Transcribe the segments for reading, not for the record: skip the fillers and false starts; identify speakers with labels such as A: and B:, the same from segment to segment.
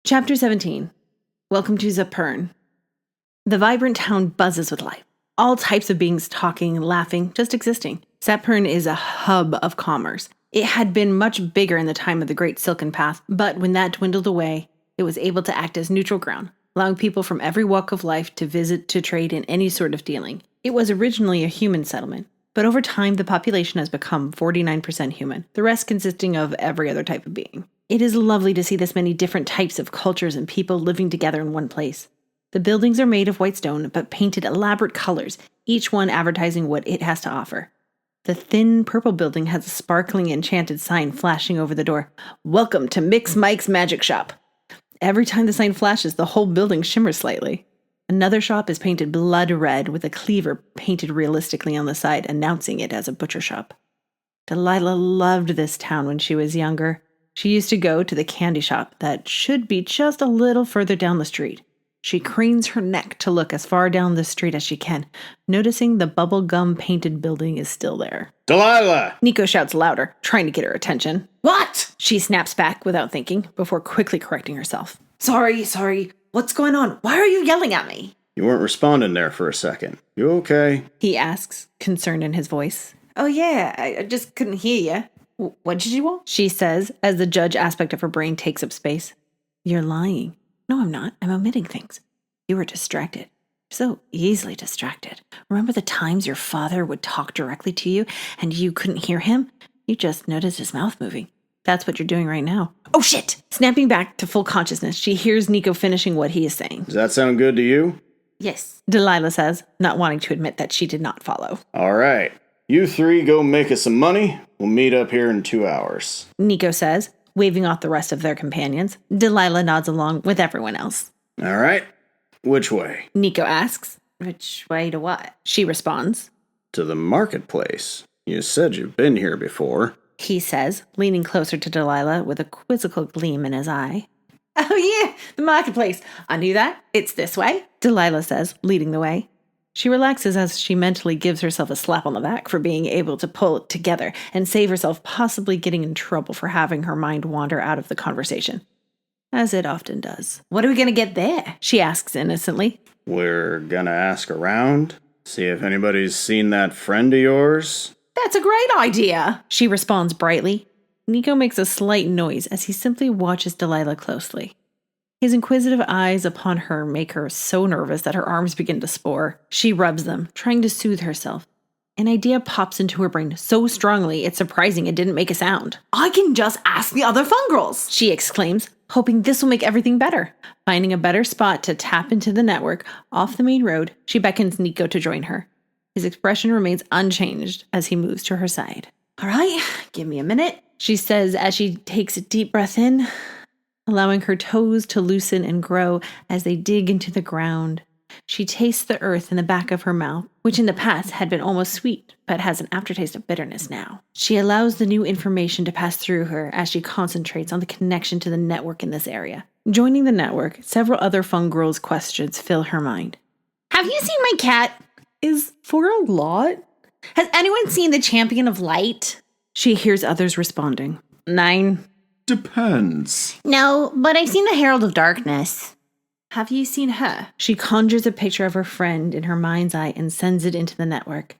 A: Chapter 17. Welcome to Zapern. The vibrant town buzzes with life. All types of beings talking, laughing, just existing. Zapern is a hub of commerce. It had been much bigger in the time of the Great Silken Path, but when that dwindled away, it was able to act as neutral ground, allowing people from every walk of life to visit, to trade in any sort of dealing. It was originally a human settlement, but over time the population has become 49% human, the rest consisting of every other type of being. It is lovely to see this many different types of cultures and people living together in one place. The buildings are made of white stone, but painted elaborate colors, each one advertising what it has to offer. The thin purple building has a sparkling enchanted sign flashing over the door. Welcome to Mix Mike's Magic Shop. Every time the sign flashes, the whole building shimmers slightly. Another shop is painted blood red with a cleaver painted realistically on the side, announcing it as a butcher shop. Delilah loved this town when she was younger. She used to go to the candy shop that should be just a little further down the street. She cranes her neck to look as far down the street as she can, noticing the bubblegum painted building is still there.
B: Delilah!
A: Nico shouts louder, trying to get her attention.
C: What?
A: She snaps back without thinking, before quickly correcting herself.
C: Sorry. What's going on? Why are you yelling at me?
B: You weren't responding there for a second. You okay?
A: He asks, concerned in his voice.
C: Oh yeah, I just couldn't hear you. What did you want?
A: She says, as the judge aspect of her brain takes up space. You're lying. No, I'm not. I'm omitting things. You were distracted. So easily distracted. Remember the times your father would talk directly to you and you couldn't hear him? You just noticed his mouth moving. That's what you're doing right now.
C: Oh shit!
A: Snapping back to full consciousness, she hears Nico finishing what he is saying.
B: Does that sound good to you?
C: Yes.
A: Delilah says, not wanting to admit that she did not follow.
B: All right. You three go make us some money. We'll meet up here in 2 hours.
A: Nico says, waving off the rest of their companions. Delilah nods along with everyone else.
B: All right. Which way?
A: Nico asks.
C: Which way to what?
A: She responds.
B: To the marketplace. You said you've been here before.
A: He says, leaning closer to Delilah with a quizzical gleam in his eye.
C: Oh yeah, the marketplace. I knew that. It's this way.
A: Delilah says, leading the way. She relaxes as she mentally gives herself a slap on the back for being able to pull it together and save herself possibly getting in trouble for having her mind wander out of the conversation. As it often does.
C: What are we going to get there?
A: She asks innocently.
B: We're gonna ask around. See if anybody's seen that friend of yours.
C: That's a great idea.
A: She responds brightly. Nico makes a slight noise as he simply watches Delilah closely. His inquisitive eyes upon her make her so nervous that her arms begin to spore. She rubs them, trying to soothe herself. An idea pops into her brain so strongly it's surprising it didn't make a sound.
C: I can just ask the other fungrels,
A: she exclaims, hoping this will make everything better. Finding a better spot to tap into the network off the main road, she beckons Nico to join her. His expression remains unchanged as he moves to her side.
C: All right, give me a minute,
A: she says as she takes a deep breath in, allowing her toes to loosen and grow as they dig into the ground. She tastes the earth in the back of her mouth, which in the past had been almost sweet, but has an aftertaste of bitterness now. She allows the new information to pass through her as she concentrates on the connection to the network in this area. Joining the network, several other fungrels' questions fill her mind.
C: Have you seen my cat?
A: Is 4 a lot?
C: Has anyone seen the Champion of Light?
A: She hears others responding. 9.
D: Depends.
C: No, but I've seen the Herald of Darkness.
A: Have you seen her? She conjures a picture of her friend in her mind's eye and sends it into the network.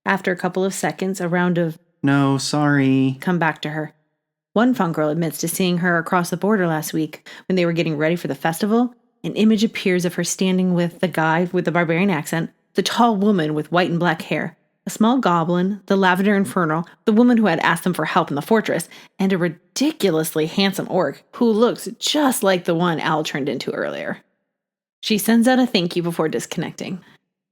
A: After a couple of seconds, a round of
D: No, sorry.
A: come back to her. One fungrel admits to seeing her across the border last week when they were getting ready for the festival. An image appears of her standing with the guy with the barbarian accent, the tall woman with white and black hair, a small goblin, the lavender infernal, the woman who had asked them for help in the fortress, and a ridiculously handsome orc who looks just like the one Al turned into earlier. She sends out a thank you before disconnecting.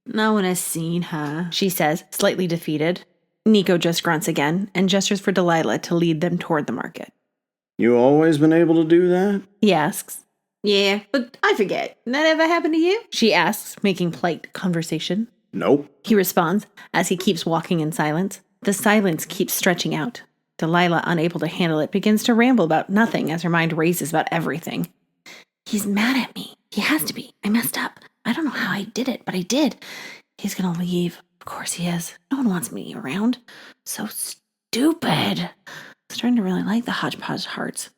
C: No one has seen her,
A: she says, slightly defeated. Nico just grunts again and gestures for Delilah to lead them toward the market.
B: You always been able to do that?
A: He asks.
C: Yeah, but I forget. That ever happened to you?
A: She asks, making polite conversation.
B: Nope.
A: He responds as he keeps walking in silence. The silence keeps stretching out. Delilah, unable to handle it, begins to ramble about nothing as her mind races about everything. He's mad at me. He has to be. I messed up. I don't know how I did it, but I did. He's gonna leave. Of course he is. No one wants me around. So stupid. I was starting to really like the Hodgepodge Hearts.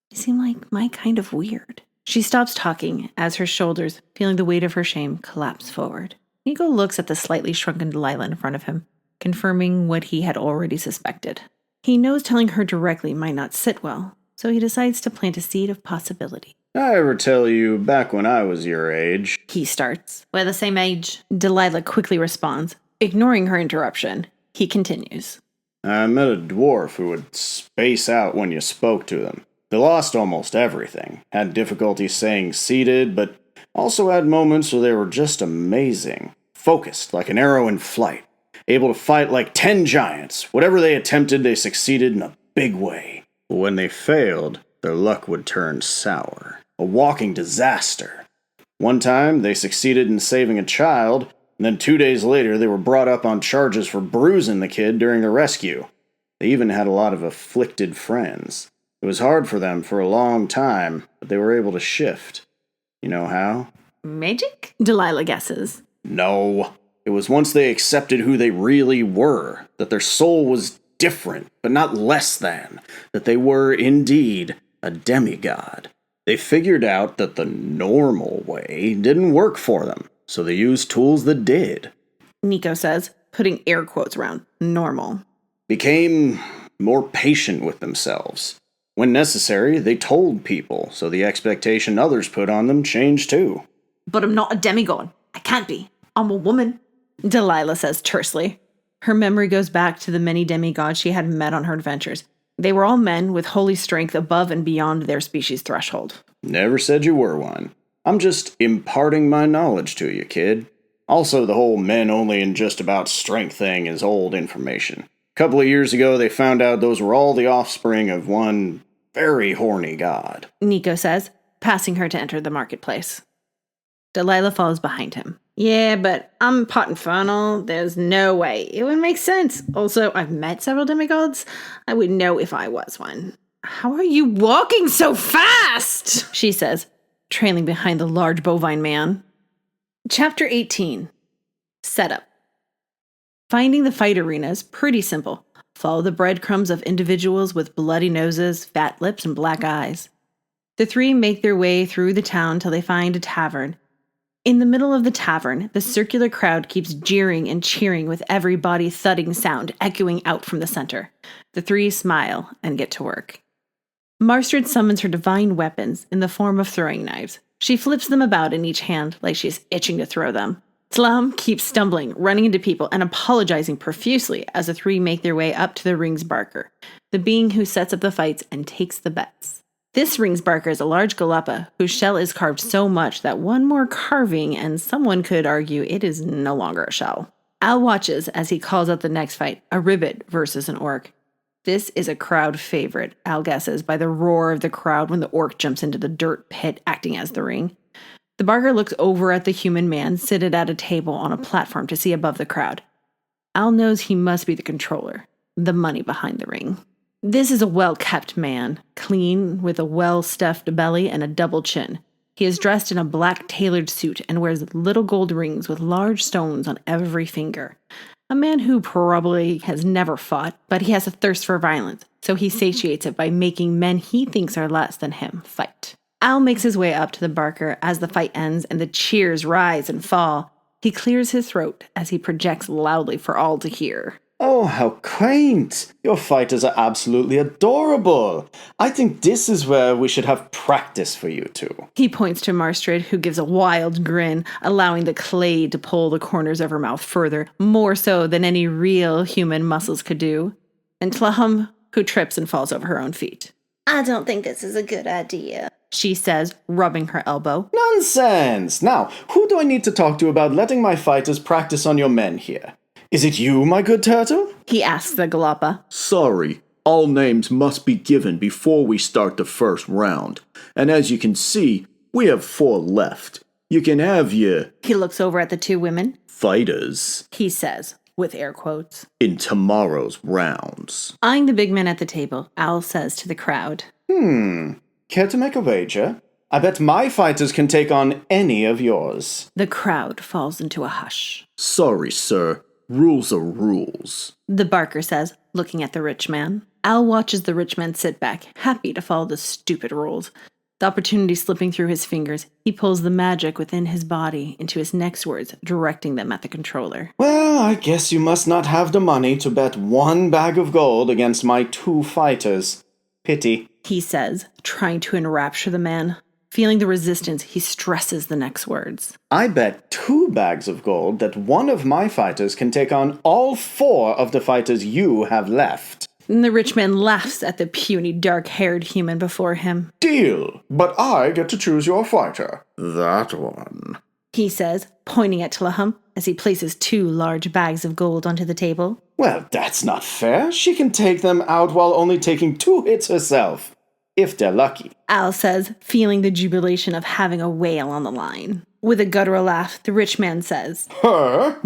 A: They seem like my kind of weird. She stops talking as her shoulders, feeling the weight of her shame, collapse forward. Nico looks at the slightly shrunken Delilah in front of him, confirming what he had already suspected. He knows telling her directly might not sit well, so he decides to plant a seed of possibility.
B: I ever tell you back when I was your age?
A: He starts.
C: We're the same age.
A: Delilah quickly responds, ignoring her interruption. He continues.
B: I met a dwarf who would space out when you spoke to them. They lost almost everything, had difficulty staying seated, but also had moments where they were just amazing. Focused like an arrow in flight. Able to fight like 10 giants. Whatever they attempted, they succeeded in a big way. But when they failed, their luck would turn sour. A walking disaster. One time, they succeeded in saving a child, and then 2 days later, they were brought up on charges for bruising the kid during the rescue. They even had a lot of afflicted friends. It was hard for them for a long time, but they were able to shift. You know how?
C: Magic?
A: Delilah guesses.
B: No. It was once they accepted who they really were, that their soul was different, but not less than, that they were indeed a demigod. They figured out that the normal way didn't work for them, so they used tools that did.
A: Nico says, putting air quotes around normal.
B: Became more patient with themselves. When necessary, they told people, so the expectation others put on them changed too.
C: But I'm not a demigod. I can't be. I'm a woman.
A: Delilah says tersely. Her memory goes back to the many demigods she had met on her adventures. They were all men with holy strength above and beyond their species' threshold.
B: Never said you were one. I'm just imparting my knowledge to you, kid. Also, the whole men only and just about strength thing is old information. A couple of years ago, they found out those were all the offspring of one very horny god.
A: Nico says, passing her to enter the marketplace. Delilah follows behind him.
C: Yeah, but I'm pot infernal. There's no way. It would make sense. Also, I've met several demigods. I would know if I was one. How are you walking so fast?
A: She says, trailing behind the large bovine man. Chapter 18. Setup. Finding the fight arena is pretty simple. Follow the breadcrumbs of individuals with bloody noses, fat lips, and black eyes. The three make their way through the town till they find a tavern. In the middle of the tavern, the circular crowd keeps jeering and cheering with every body thudding sound echoing out from the center. The three smile and get to work. Marstryd summons her divine weapons in the form of throwing knives. She flips them about in each hand like she's itching to throw them. Tla-hum keeps stumbling, running into people, and apologizing profusely as the three make their way up to the ring's barker, the being who sets up the fights and takes the bets. This ring's barker is a large galapa whose shell is carved so much that one more carving and someone could argue it is no longer a shell. Al watches as he calls out the next fight, a ribbit versus an orc. This is a crowd favorite, Al guesses, by the roar of the crowd when the orc jumps into the dirt pit acting as the ring. The barker looks over at the human man seated at a table on a platform to see above the crowd. Al knows he must be the controller, the money behind the ring. This is a well-kept man, clean, with a well-stuffed belly and a double chin. He is dressed in a black tailored suit and wears little gold rings with large stones on every finger. A man who probably has never fought, but he has a thirst for violence, so he satiates it by making men he thinks are less than him fight. Al makes his way up to the barker as the fight ends and the cheers rise and fall. He clears his throat as he projects loudly for all to hear.
B: Oh, how quaint! Your fighters are absolutely adorable! I think this is where we should have practice for you two.
A: He points to Marstryd, who gives a wild grin, allowing the clay to pull the corners of her mouth further, more so than any real human muscles could do. And Tla-hum, who trips and falls over her own feet.
C: I don't think this is a good idea,
A: she says, rubbing her elbow.
B: Nonsense! Now, who do I need to talk to about letting my fighters practice on your men here? Is it you, my good turtle?
A: He asks the galapa.
E: Sorry, all names must be given before we start the first round. And as you can see, we have 4 left. You can have your
A: He looks over at the two women.
E: fighters
A: He says, with air quotes,
E: in tomorrow's rounds.
A: Eyeing the big men at the table, Al says to the crowd.
B: Care to make a wager? I bet my fighters can take on any of yours.
A: The crowd falls into a hush.
E: Sorry, sir. Rules are rules.
A: The barker says, looking at the rich man. Al watches the rich man sit back, happy to follow the stupid rules. The opportunity slipping through his fingers, he pulls the magic within his body into his next words, directing them at the controller.
B: Well, I guess you must not have the money to bet 1 bag of gold against my 2 fighters. Pity.
A: He says, trying to enrapture the man. Feeling the resistance, he stresses the next words.
B: I bet 2 bags of gold that one of my fighters can take on all 4 of the fighters you have left.
A: And the rich man laughs at the puny, dark-haired human before him.
B: Deal, but I get to choose your fighter. That one.
A: He says, pointing at Tla-hum as he places 2 large bags of gold onto the table.
B: Well, that's not fair. She can take them out while only taking 2 hits herself. If they're lucky.
A: Al says, feeling the jubilation of having a whale on the line. With a guttural laugh, the rich man says,
B: Her?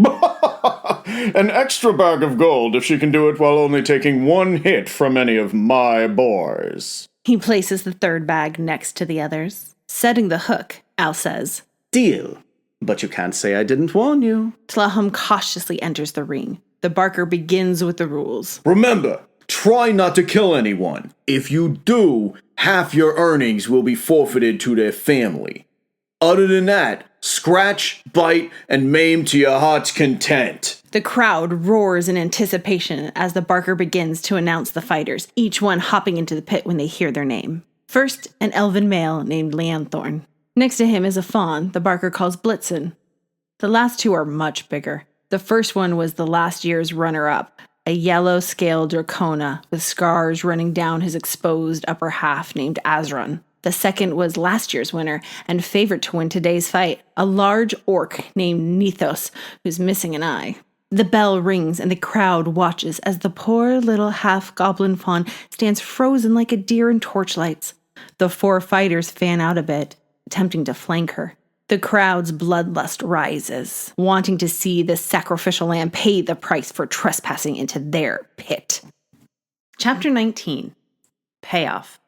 B: An extra bag of gold if she can do it while only taking 1 hit from any of my boars.
A: He places the 3rd bag next to the others. Setting the hook, Al says,
B: Deal. But you can't say I didn't warn you.
A: Tla-hum cautiously enters the ring. The barker begins with the rules.
E: Remember, try not to kill anyone. If you do, half your earnings will be forfeited to their family. Other than that, scratch, bite, and maim to your heart's content.
A: The crowd roars in anticipation as the barker begins to announce the fighters, each one hopping into the pit when they hear their name. First, an elven male named Lanthorn. Next to him is a fawn the barker calls Blitzen. The last 2 are much bigger. The first one was the last year's runner-up, a yellow-scaled dracona with scars running down his exposed upper half named Azron. The second was last year's winner and favorite to win today's fight, a large orc named Nithos, who's missing an eye. The bell rings and the crowd watches as the poor little half-goblin fawn stands frozen like a deer in torchlights. The 4 fighters fan out a bit, attempting to flank her. The crowd's bloodlust rises, wanting to see the sacrificial lamb pay the price for trespassing into their pit. Chapter 19. Payoff.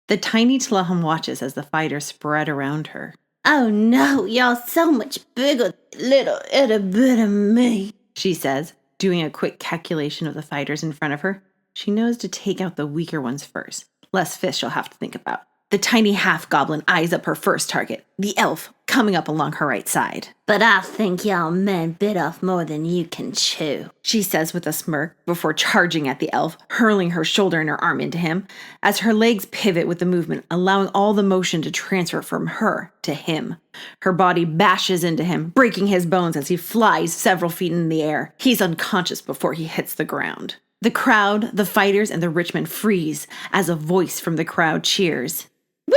A: The tiny Tla-hum watches as the fighters spread around her.
C: Oh no, y'all so much bigger, little itty bit of me,
A: She says, doing a quick calculation of the fighters in front of her. She knows to take out the weaker ones first. Less fish she'll have to think about. The tiny half-goblin eyes up her first target, the elf, coming up along her right side.
C: But I think y'all men bit off more than you can chew,
A: She says with a smirk before charging at the elf, hurling her shoulder and her arm into him, as her legs pivot with the movement, allowing all the motion to transfer from her to him. Her body bashes into him, breaking his bones as he flies several feet in the air. He's unconscious before he hits the ground. The crowd, the fighters, and the rich men freeze as a voice from the crowd cheers.
C: Woo!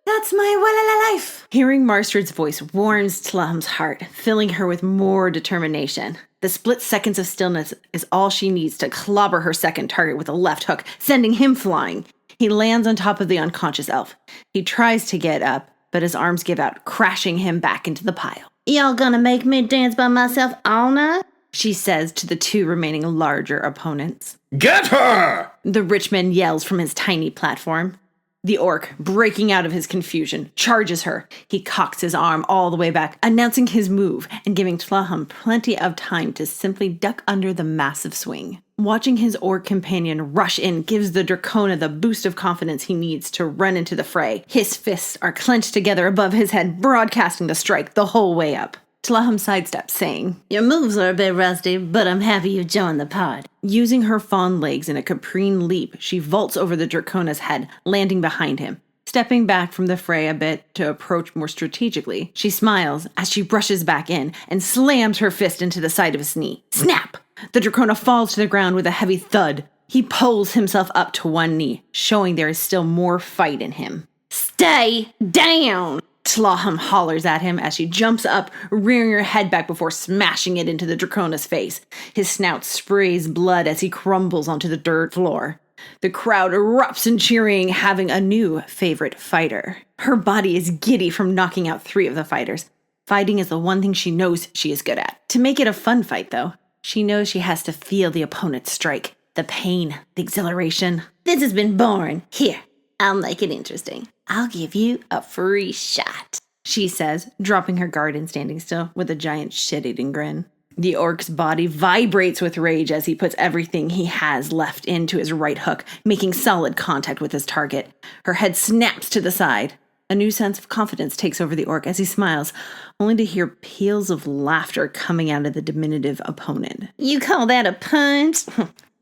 C: That's my walala life.
A: Hearing Marstryd's voice warms Tla-hum's heart, filling her with more determination. The split seconds of stillness is all she needs to clobber her second target with a left hook, sending him flying. He lands on top of the unconscious elf. He tries to get up, but his arms give out, crashing him back into the pile.
C: Y'all gonna make me dance by myself all night?
A: She says to the 2 remaining larger opponents.
E: Get her!
A: The rich man yells from his tiny platform. The orc, breaking out of his confusion, charges her. He cocks his arm all the way back, announcing his move and giving Tla-hum plenty of time to simply duck under the massive swing. Watching his orc companion rush in gives the Dracona the boost of confidence he needs to run into the fray. His fists are clenched together above his head, broadcasting the strike the whole way up. Tla-hum sidesteps, saying,
C: Your moves are a bit rusty, but I'm happy you joined the pod.
A: Using her fawn legs in a caprine leap, she vaults over the Dracona's head, landing behind him. Stepping back from the fray a bit to approach more strategically, she smiles as she brushes back in and slams her fist into the side of his knee. Snap! The Dracona falls to the ground with a heavy thud. He pulls himself up to one knee, showing there is still more fight in him.
C: Stay down!
A: Tla-hum hollers at him as she jumps up, rearing her head back before smashing it into the Dracona's face. His snout sprays blood as he crumbles onto the dirt floor. The crowd erupts in cheering, having a new favorite fighter. Her body is giddy from knocking out 3 of the fighters. Fighting is the one thing she knows she is good at. To make it a fun fight, though, she knows she has to feel the opponent's strike. The pain, the exhilaration.
C: This has been boring. Here, I'll make it interesting. I'll give you a free shot,
A: she says, dropping her guard and standing still with a giant shit-eating grin. The orc's body vibrates with rage as he puts everything he has left into his right hook, making solid contact with his target. Her head snaps to the side. A new sense of confidence takes over the orc as he smiles, only to hear peals of laughter coming out of the diminutive opponent.
C: You call that a punch?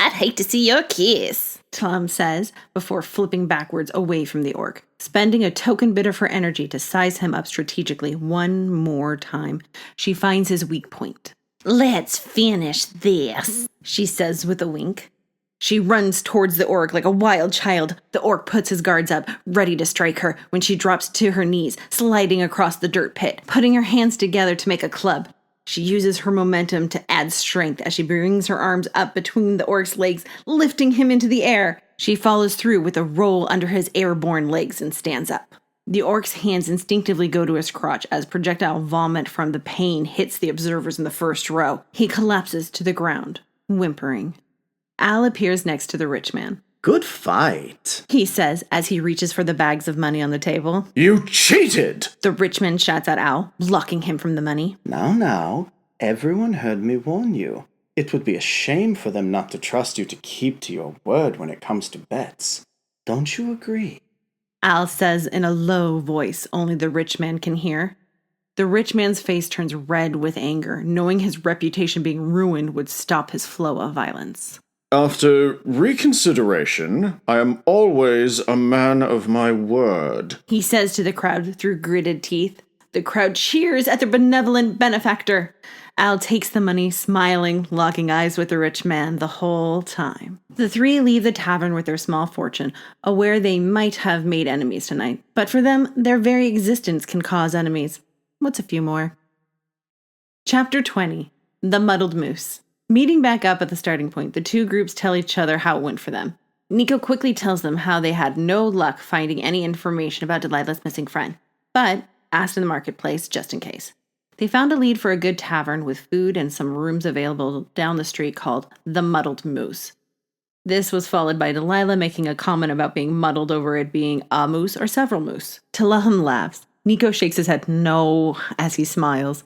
C: I'd hate to see your kiss,
A: Tla-hum says, before flipping backwards away from the orc, spending a token bit of her energy to size him up strategically one more time. She finds his weak point.
C: Let's finish this, she says with a wink.
A: She runs towards the orc like a wild child. The orc puts his guards up, ready to strike her, when she drops to her knees, sliding across the dirt pit, putting her hands together to make a club. She uses her momentum to add strength as she brings her arms up between the orc's legs, lifting him into the air. She follows through with a roll under his airborne legs and stands up. The orc's hands instinctively go to his crotch as projectile vomit from the pain hits the observers in the first row. He collapses to the ground, whimpering. Al appears next to the rich man.
B: Good fight,
A: He says as he reaches for the bags of money on the table.
E: You cheated!
A: The rich man shouts at Al, blocking him from the money.
B: Now, everyone heard me warn you. It would be a shame for them not to trust you to keep to your word when it comes to bets. Don't you agree?
A: Al says in a low voice only the rich man can hear. The rich man's face turns red with anger, knowing his reputation being ruined would stop his flow of violence.
E: After reconsideration, I am always a man of my word.
A: He says to the crowd through gritted teeth. The crowd cheers at their benevolent benefactor. Al takes the money, smiling, locking eyes with the rich man the whole time. The three leave the tavern with their small fortune, aware they might have made enemies tonight. But for them, their very existence can cause enemies. What's a few more? Chapter 20. The Muddled Moose. Meeting back up at the starting point, the two groups tell each other how it went for them. Nico quickly tells them how they had no luck finding any information about Delilah's missing friend, but asked in the marketplace just in case. They found a lead for a good tavern with food and some rooms available down the street called The Muddled Moose. This was followed by Delilah making a comment about being muddled over it being a moose or several moose. Tla-hum laughs. Nico shakes his head no as he smiles.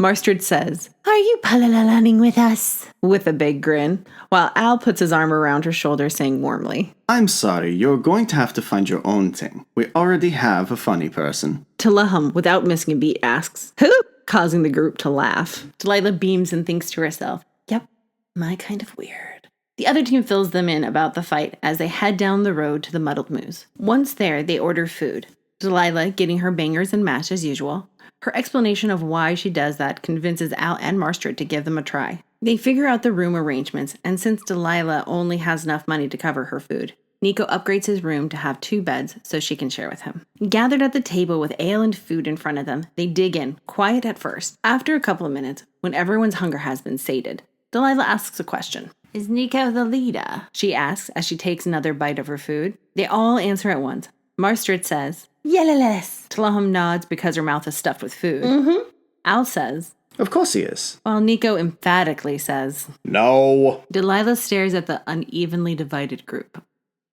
A: Marstryd says,
C: Are you palalaning with us?
A: with a big grin, while Al puts his arm around her shoulder saying warmly,
D: I'm sorry, you're going to have to find your own thing. We already have a funny person.
A: Tla-hum, without missing a beat, asks, Who? Causing the group to laugh. Delilah beams and thinks to herself, Yep, my kind of weird. The other team fills them in about the fight as they head down the road to the Muddled Moose. Once there, they order food. Delilah getting her bangers and mash as usual. Her explanation of why she does that convinces Al and Marstryd to give them a try. They figure out the room arrangements, and since Delilah only has enough money to cover her food, Nico upgrades his room to have 2 beds so she can share with him. Gathered at the table with ale and food in front of them, they dig in, quiet at first. After a couple of minutes, when everyone's hunger has been sated, Delilah asks a question.
C: Is Nico the leader?
A: She asks as she takes another bite of her food. They all answer at once. Marstryd says,
C: Yellow-less.
A: Tla-hum nods because her mouth is stuffed with food. Al says,
D: Of course he is.
A: while Nico emphatically says,
B: No.
A: Delilah stares at the unevenly divided group.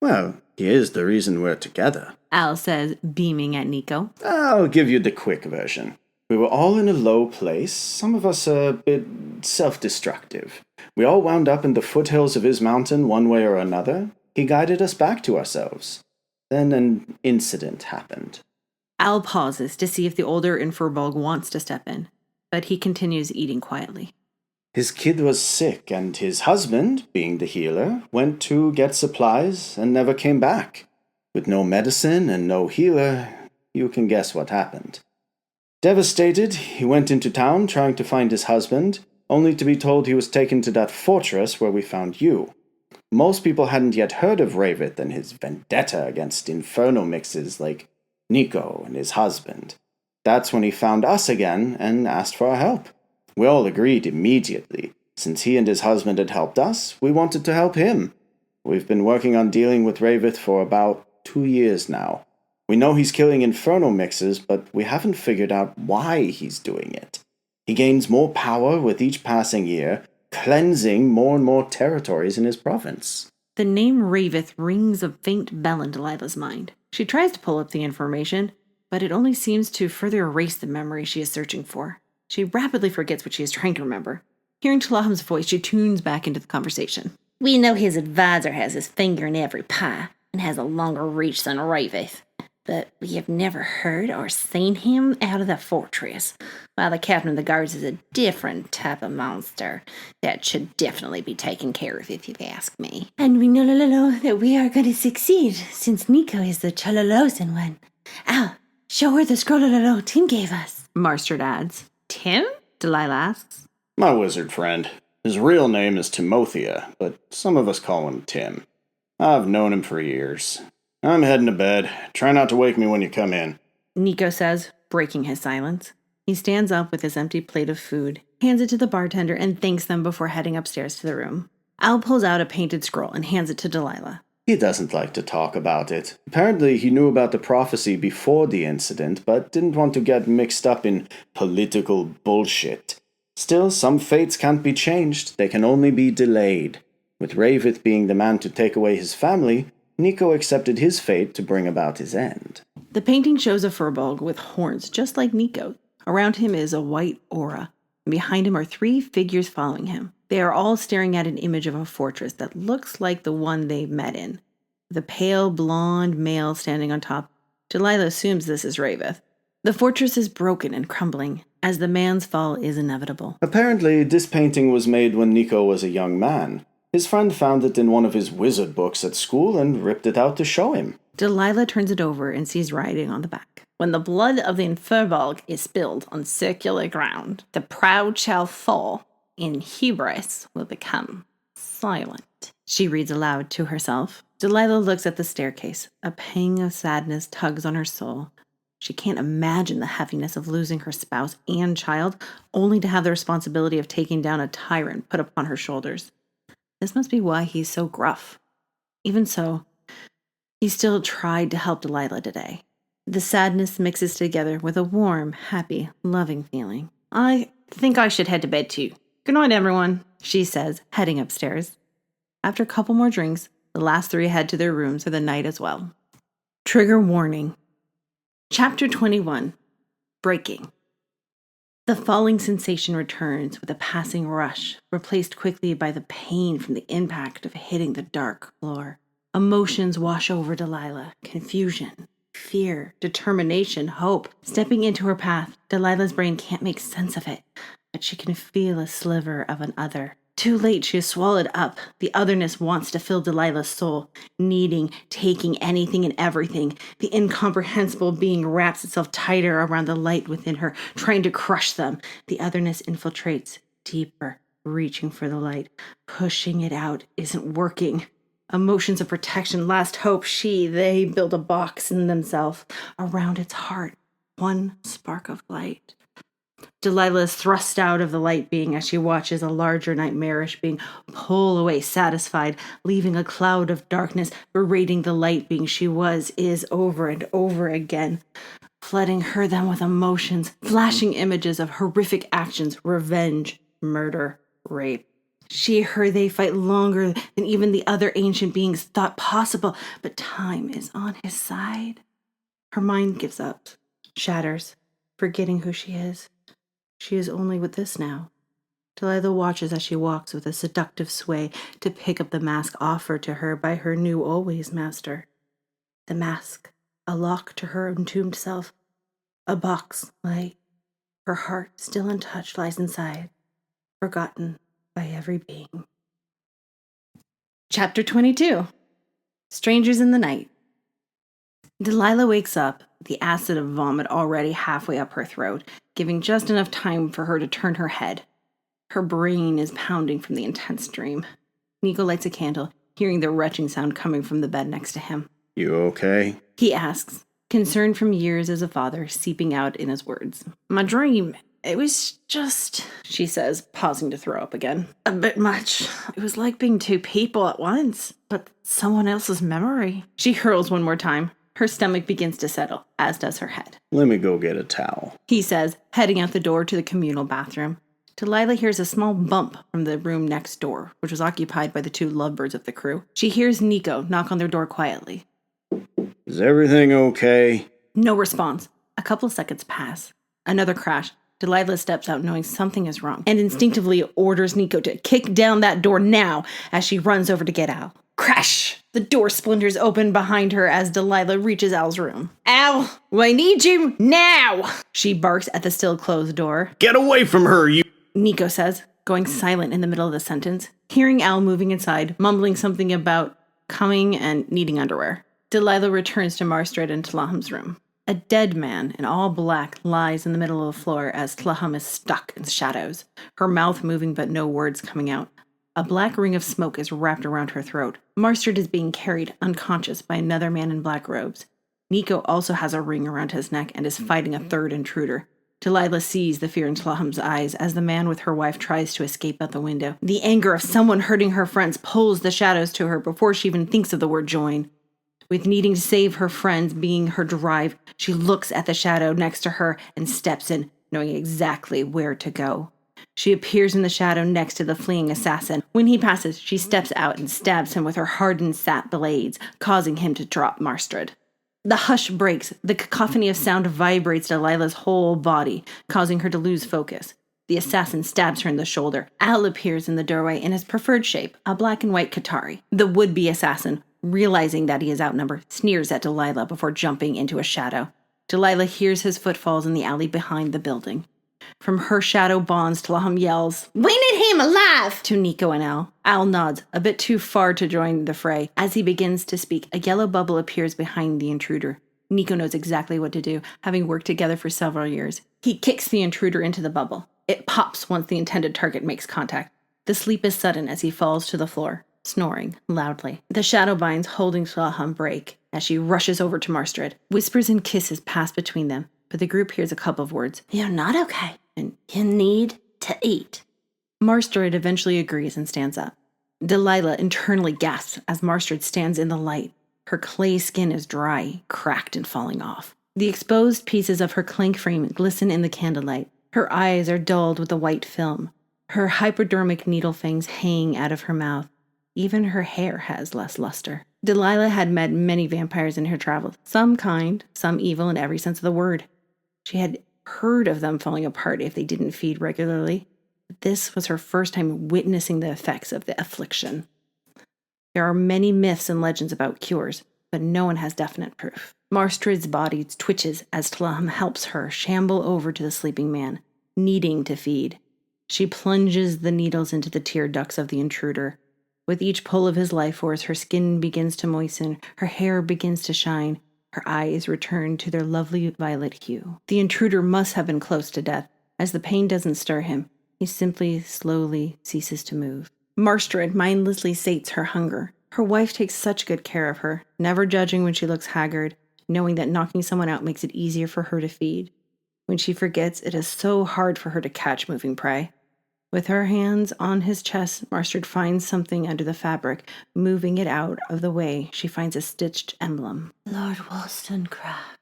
D: Well, he is the reason we're together.
A: Al says, beaming at Nico.
B: I'll give you the quick version. We were all in a low place, some of us a bit self-destructive. We all wound up in the foothills of his mountain one way or another. He guided us back to ourselves. Then an incident happened.
A: Al pauses to see if the older Infurbolg wants to step in, but he continues eating quietly.
B: His kid was sick, and his husband, being the healer, went to get supplies and never came back. With no medicine and no healer, you can guess what happened. Devastated, he went into town trying to find his husband, only to be told he was taken to that fortress where we found you. Most people hadn't yet heard of Raevith and his vendetta against inferno mixes like Nico and his husband. That's when he found us again and asked for our help. We all agreed immediately. Since he and his husband had helped us, we wanted to help him. We've been working on dealing with Raevith for about 2 years now. We know he's killing inferno mixes, but we haven't figured out why he's doing it. He gains more power with each passing year, cleansing more and more territories in his province.
A: The name Raevith rings a faint bell in Delilah's mind. She tries to pull up the information, but it only seems to further erase the memory she is searching for. She rapidly forgets what she is trying to remember. Hearing Tla-hum's voice, she tunes back into the conversation.
C: We know his advisor has his finger in every pie and has a longer reach than Raevith, but we have never heard or seen him out of the fortress, while the captain of the guards is a different type of monster that should definitely be taken care of if you ask me. And we know that we are going to succeed, since Nico is the Chololosan one. I'll show her the scroll Tim gave us.
A: Marstryd adds. Tim? Delilah asks.
B: My wizard friend. His real name is Timothea, but some of us call him Tim. I've known him for years. I'm heading to bed. Try not to wake me when you come in.
A: Nico says, breaking his silence. He stands up with his empty plate of food, hands it to the bartender, and thanks them before heading upstairs to the room. Al pulls out a painted scroll and hands it to Delilah.
B: He doesn't like to talk about it. Apparently, he knew about the prophecy before the incident, but didn't want to get mixed up in political bullshit. Still, some fates can't be changed. They can only be delayed. With Raevith being the man to take away his family, Nico accepted his fate to bring about his end.
A: The painting shows a furbolg with horns, just like Nico. Around him is a white aura, and behind him are 3 figures following him. They are all staring at an image of a fortress that looks like the one they met in. The pale, blonde male standing on top. Delilah assumes this is Raevith. The fortress is broken and crumbling, as the man's fall is inevitable.
B: Apparently, this painting was made when Nico was a young man. His friend found it in one of his wizard books at school and ripped it out to show him.
A: Delilah turns it over and sees writing on the back. When the blood of the Furbolg is spilled on circular ground, the proud shall fall, and hubris will become silent. She reads aloud to herself. Delilah looks at the staircase. A pang of sadness tugs on her soul. She can't imagine the heaviness of losing her spouse and child, only to have the responsibility of taking down a tyrant put upon her shoulders. This must be why he's so gruff. Even so, he still tried to help Delilah today. The sadness mixes together with a warm, happy, loving feeling. I think I should head to bed too. Good night, everyone, she says, heading upstairs. After a couple more drinks, the last 3 head to their rooms for the night as well. Trigger warning. Chapter 21. Breaking. The falling sensation returns with a passing rush, replaced quickly by the pain from the impact of hitting the dark floor. Emotions wash over Delilah. Confusion, fear, determination, hope. Stepping into her path, Delilah's brain can't make sense of it, but she can feel a sliver of an other. Too late, she is swallowed up. The otherness wants to fill Delilah's soul, needing, taking anything and everything. The incomprehensible being wraps itself tighter around the light within her, trying to crush them. The otherness infiltrates deeper, reaching for the light. Pushing it out isn't working. Emotions of protection, last hope, they build a box in themselves around its heart. One spark of light. Delilah is thrust out of the light being as she watches a larger nightmarish being pull away satisfied, leaving a cloud of darkness, berating the light being she is over and over again, flooding her then with emotions, flashing images of horrific actions, revenge, murder, rape. They fight longer than even the other ancient beings thought possible, but time is on his side. Her mind gives up, shatters, forgetting who she is. She is only with this now. Delilah watches as she walks with a seductive sway to pick up the mask offered to her by her new always master. The mask, a lock to her entombed self, a box light. Her heart, still untouched, lies inside, forgotten by every being. Chapter 22. Strangers in the Night. Delilah wakes up, the acid of vomit already halfway up her throat, giving just enough time for her to turn her head. Her brain is pounding from the intense dream. Nico lights a candle, hearing the retching sound coming from the bed next to him.
B: You okay?
A: He asks, concern from years as a father seeping out in his words. My dream, it was just, she says, pausing to throw up again. A bit much. It was like being 2 people at once, but someone else's memory. She hurls one more time. Her stomach begins to settle, as does her head.
B: Let me go get a towel,
A: he says, heading out the door to the communal bathroom. Delilah hears a small bump from the room next door, which was occupied by the 2 lovebirds of the crew. She hears Nico knock on their door quietly.
B: Is everything okay?
A: No response. A couple of seconds pass. Another crash. Delilah steps out knowing something is wrong and instinctively orders Nico to kick down that door now as she runs over to get Al. Crash! The door splinters open behind her as Delilah reaches Al's room. Al, I need you now! She barks at the still closed door.
E: Get away from her, you...
A: Nico says, going silent in the middle of the sentence, hearing Al moving inside, mumbling something about coming and needing underwear. Delilah returns to Marstryd and Tla-hum's room. A dead man in all black lies in the middle of the floor as Tla-hum is stuck in shadows, her mouth moving but no words coming out. A black ring of smoke is wrapped around her throat. Marstryd is being carried unconscious by another man in black robes. Nico also has a ring around his neck and is fighting a third intruder. Delilah sees the fear in Tla-hum's eyes as the man with her wife tries to escape out the window. The anger of someone hurting her friends pulls the shadows to her before she even thinks of the word join. With needing to save her friends being her drive, she looks at the shadow next to her and steps in, knowing exactly where to go. She appears in the shadow next to the fleeing assassin. When he passes, she steps out and stabs him with her hardened sap blades, causing him to drop Marstryd. The hush breaks. The cacophony of sound vibrates Delilah's whole body, causing her to lose focus. The assassin stabs her in the shoulder. Al appears in the doorway in his preferred shape, a black and white Qatari. The would-be assassin, realizing that he is outnumbered, sneers at Delilah before jumping into a shadow. Delilah hears his footfalls in the alley behind the building. From her shadow bonds, Tla-hum yells, "We need him alive!" to Nico and Al. Al nods, a bit too far to join the fray. As he begins to speak, a yellow bubble appears behind the intruder. Nico knows exactly what to do, having worked together for several years. He kicks the intruder into the bubble. It pops once the intended target makes contact. The sleep is sudden as he falls to the floor, snoring loudly. The shadow binds holding Tla-hum break as she rushes over to Marstryd. Whispers and kisses pass between them, but the group hears a couple of words. "You're not okay, and you need to eat." Marstryd eventually agrees and stands up. Delilah internally gasps as Marstryd stands in the light. Her clay skin is dry, cracked, and falling off. The exposed pieces of her clank frame glisten in the candlelight. Her eyes are dulled with the white film. Her hypodermic needle fangs hang out of her mouth. Even her hair has less luster. Delilah had met many vampires in her travels, some kind, some evil in every sense of the word. She had heard of them falling apart if they didn't feed regularly. This was her first time witnessing the effects of the affliction. There are many myths and legends about cures, but no one has definite proof. Marstryd's body twitches as Tla-hum helps her shamble over to the sleeping man, needing to feed. She plunges the needles into the tear ducts of the intruder. With each pull of his life force, her skin begins to moisten, her hair begins to shine, her eyes return to their lovely violet hue. The intruder must have been close to death. As the pain doesn't stir him, he simply, slowly ceases to move. Marstryd mindlessly sates her hunger. Her wife takes such good care of her, never judging when she looks haggard, knowing that knocking someone out makes it easier for her to feed. When she forgets, it is so hard for her to catch moving prey. With her hands on his chest, Marstryd finds something under the fabric. Moving it out of the way, she finds a stitched emblem. "Lord Wollstonecraft,"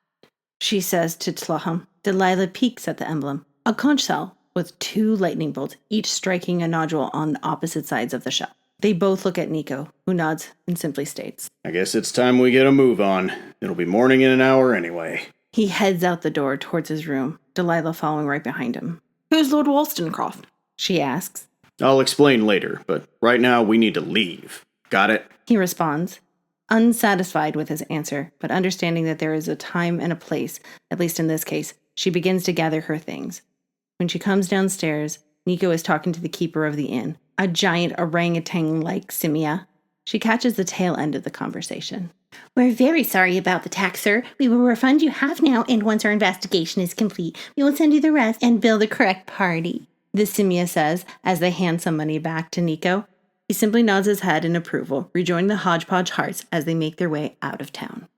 A: she says to Tla-hum. Delilah peeks at the emblem. A conch shell with 2 lightning bolts, each striking a nodule on opposite sides of the shell. They both look at Nico, who nods and simply states,
B: "I guess it's time we get a move on. It'll be morning in an hour anyway."
A: He heads out the door towards his room, Delilah following right behind him. "Who's Lord Wollstonecraft?" she asks.
B: "I'll explain later, but right now we need to leave. Got it?"
A: He responds, unsatisfied with his answer, but understanding that there is a time and a place, at least in this case, she begins to gather her things. When she comes downstairs, Nico is talking to the keeper of the inn, a giant orangutan-like simia. She catches the tail end of the conversation.
C: "We're very sorry about the tax, sir. We will refund you half now, and once our investigation is complete, we will send you the rest and bill the correct party," the simia says as they hand some money back to Nico. He simply nods his head in approval, rejoining the Hodgepodge Hearts as they make their way out of town.